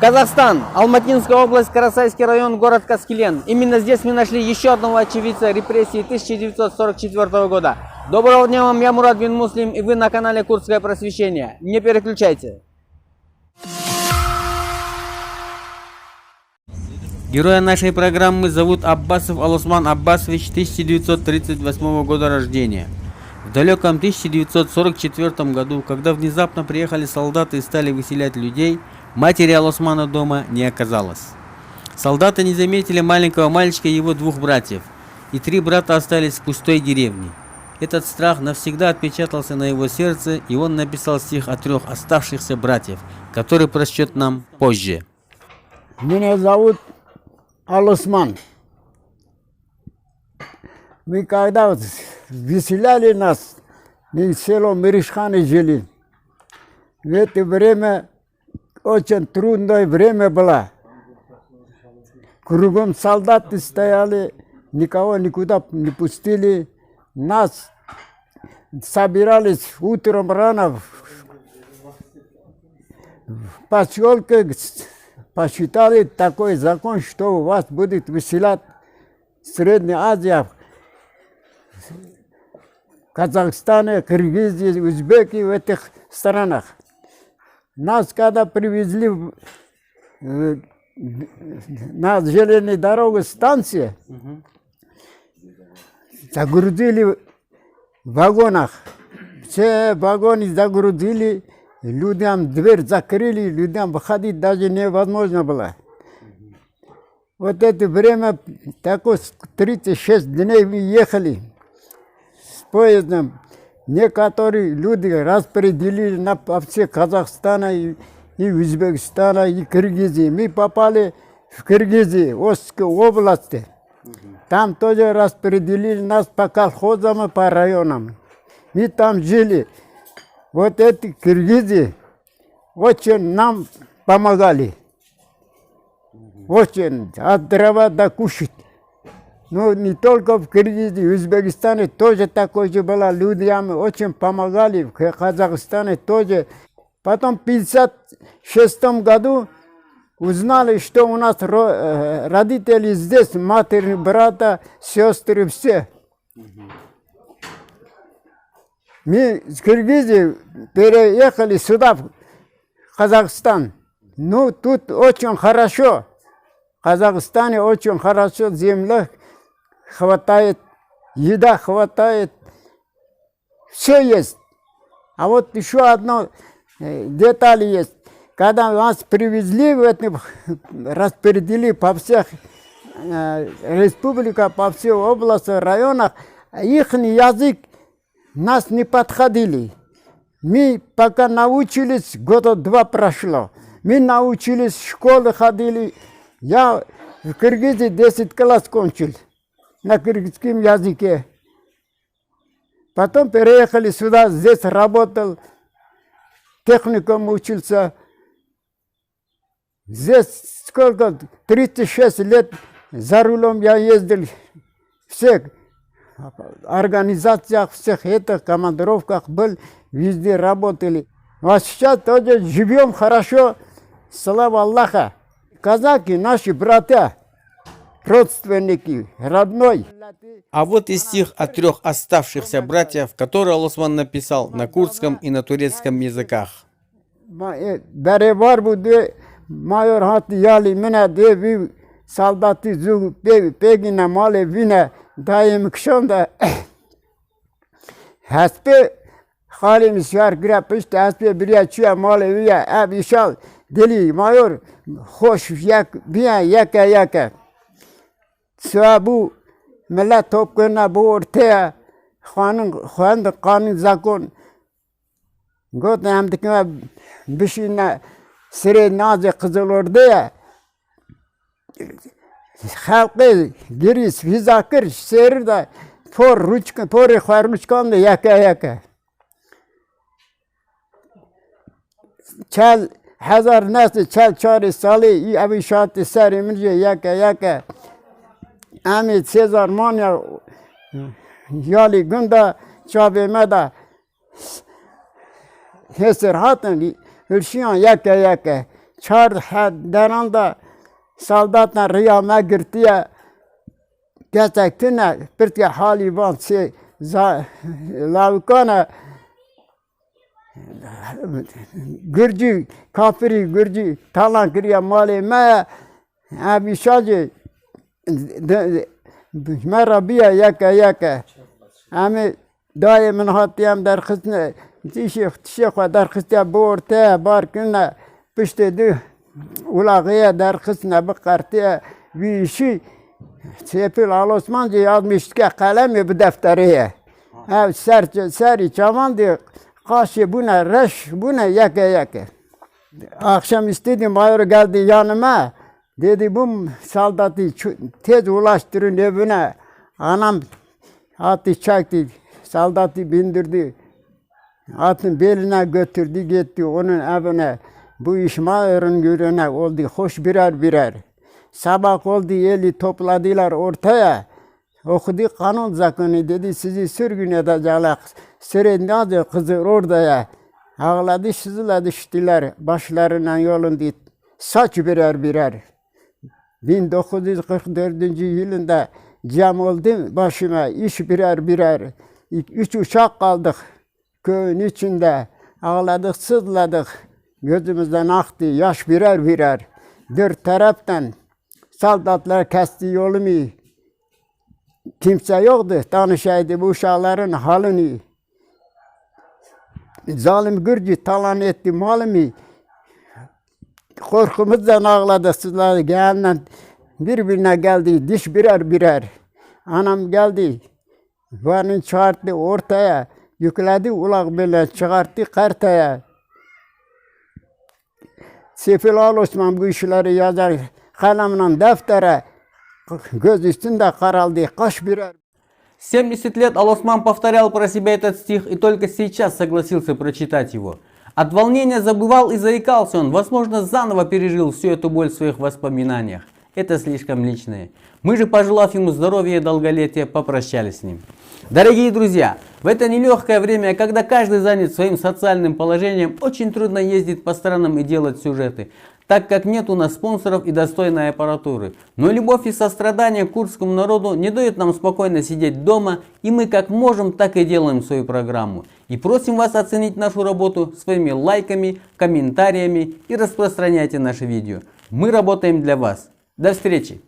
Казахстан, Алматинская область, Карасайский район, город Каскелен. Именно здесь мы нашли еще одного очевидца репрессий 1944 года. Доброго дня вам, я Мурат бин Муслим, и вы на канале Курдское просвещение. Не переключайте. Героя нашей программы зовут Аббасов Алусман Аббасович, 1938 года рождения. В далеком 1944 году, когда внезапно приехали солдаты и стали выселять людей, матери Алусмана дома не оказалось. Солдаты не заметили маленького мальчика и его двух братьев, и 3 брата остались в пустой деревне. Этот страх навсегда отпечатался на его сердце, и он написал стих о 3 оставшихся братьев, который прочтет нам позже. Меня зовут Алусман. Мы когда выселяли нас, мы в село Миришхане жили. В это время очень трудное время было. Кругом солдаты стояли, никого никуда не пустили. Нас собирались утром рано в поселке, посчитали такой закон, что вас будет выселять Средняя Азия, Казахстане, Киргизии, Узбеки, в этих странах. Нас когда привезли на железной дороге станции, загрузили в вагонах. Все вагоны загрузили, людям дверь закрыли, людям выходить даже невозможно было. Вот это время, такое 36 дней мы ехали с поездом. Некоторые люди распределили на все Казахстана и Узбекистана и Киргизии. Мы попали в Киргизию, Остской области. Там тоже распределили нас по колхозам и по районам. Мы там жили. Вот эти Киргизии очень нам помогали. Очень от дрова до кушать. Ну, не только в Киргизии, в Узбекистане тоже такое же было. Людям очень помогали, в Казахстане тоже. Потом в 1956 году узнали, что у нас родители здесь, матери, брата, сестры, все. Мы с Киргизии переехали сюда, в Казахстан. Ну, тут очень хорошо. В Казахстане очень хорошо, земля хватает, еда хватает, все есть. А вот еще одна деталь есть. Когда нас привезли, распределили по всех республиках, по всей области, районах, их язык нас не подходили. Мы пока научились, года 2 прошло. Мы научились, в школы ходили. Я в Киргизии 10 класс кончил на киргизском языке. Потом переехали сюда, здесь работал, техникум учился. Здесь сколько, 36 лет за рулем я ездил. Всех организациях, всех этих командировках был, везде работали. А сейчас тоже живем хорошо, слава Аллаха. Казаки наши братья, родственники, родной. А вот и стих о 3 оставшихся братьев, который Алусман написал на курдском и на турецком языках. Беревар буде майор хати яли мене деви солдаты зу пегина мале вина даем кшонда хаспе халим шар гра пиште хаспе биря чуя мале вия абишал дели майор хош як бия яка Sabу millet topkuna bu ortaya kanun zakon God hem dikme bişine sire nazı kızıl ortaya halkı giris fizakır serir de por ruçkan da yaka çal hazar nasıl çal çare sali abi şartı serimince yaka Ahmet Sezar Manya yali günde çabemede Heser hatın hırşiyan yaka çağırdı deranda saldatla rüyama girdiye gerçekten bir de halivan lavukana Gürcü, kafiri Gürcü talan kırıya mali me abi şacı merabiya yaka ama daimin hatiyam der kısmı tişe kadar kısmı bu ortaya barkına pişti de ulağıya der kısmı bakartıya bir işi Sepil Alosmancı yazmış ki kalemi bu defteriye. Seri çaman diyor. Kaşı buna reş, buna yaka. Akşam istedim, mayor geldi yanıma. Dedi bu saldatı tez ulaştırın evine. Anam atı çaktı, saldatı bindirdi. Atın beline götürdü gitti onun evine. Bu iş mayorun yürüne oldu, hoş birer. Sabah oldu, eli topladılar ortaya. Okudu kanun zakanı dedi, sizi sürgün edecekler. Serendadı kızı orada. Ağladı, sızıladı düştüler başlarına yolunda. Saç birer. 1944 yılında cam oldu başıma, iş birer. 3 uçak kaldık köyün içinde. Ağladık, sızladık. Gözümüzden aktı, yaş birer. 4 taraftan saldatlar kesti yolumu. Kimse yoktu, tanışaydı bu uşakların halini. Zalim Gürcü talan etti malımı. Korkumuzdan ağladık, sızladı. Gelenler birbirine geldi, diş birer. Anam geldi, varını çağırdı ortaya, yükledi ulak böyle çıkarttı kartaya. Sepil Alosman bu işleri yazar, kalemle deftere, göz üstünde karaldı, kaş birer. 70 лет Алосман повторял про себя этот стих и только сейчас согласился прочитать его. От волнения забывал и заикался он, возможно, заново пережил всю эту боль в своих воспоминаниях. Это слишком личное. Мы же, пожелав ему здоровья и долголетия, попрощались с ним. Дорогие друзья, в это нелегкое время, когда каждый занят своим социальным положением, очень трудно ездить по странам и делать сюжеты, так как нет у нас спонсоров и достойной аппаратуры. Но любовь и сострадание к курдскому народу не дают нам спокойно сидеть дома, и мы как можем, так и делаем свою программу. И просим вас оценить нашу работу своими лайками, комментариями и распространяйте наши видео. Мы работаем для вас. До встречи!